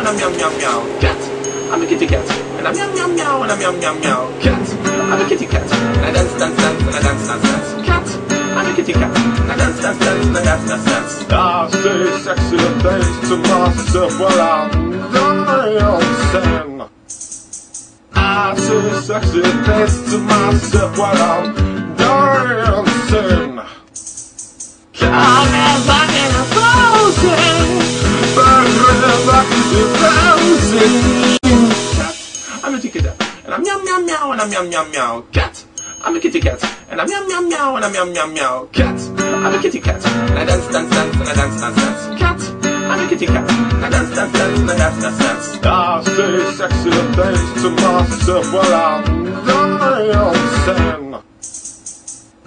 and I'm meow meow meow. Cat. I'm a kitty cat, and I'm meow meow meow, and I'm meow meow meow. Cat. I'm a kitty cat, and I dance dance dance, and I dance dance dance. Cat. I'm a kitty cat, and I dance dance dance, and I dance dance dance. I say sexy things to myself while I'm dancing. I say sexy things to myself while I'm dancing. I'm back in a frozen, back in the dancing. Cat. I'm a kitty cat, and I'm meow meow meow, and I'm meow meow meow. Cat. I'm a kitty cat, and I'm meow meow meow, and I'm meow meow meow. Cat. I'm a kitty cat, and I dance dance dance, and I dance dance dance. Cat. I'm a kitty cat, and I dance dance dance, and I dance dance dance. I say sexy things to myself while I'm dancing.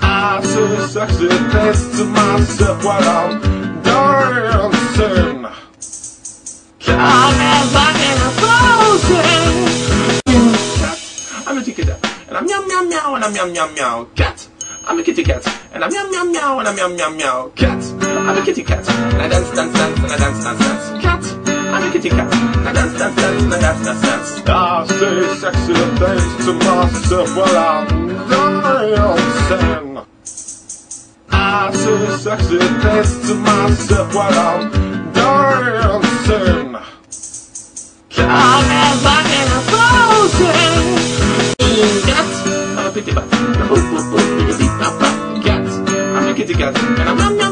I say sexy things to myself while I'm dancing. I'm back in a frozen. Cat. I'm a kitty cat, and I'm meow meow meow, and I'm meow meow meow. Cat. I'm a kitty cat, and I'm meow meow meow, and I'm meow meow meow. Cat. I'm a kitty cat, and I dance dance dance, and I dance dance dance. Cat. I'm a kitty cat, and I dance dance dance, and I dance dance dance. I say sexy things to myself while I'm dancing. I say sexy things to myself while I'm dancing. I'm back in a frozen. Cat. I'm a kitty cat, and I'm a kitty cat, and I'm meow meow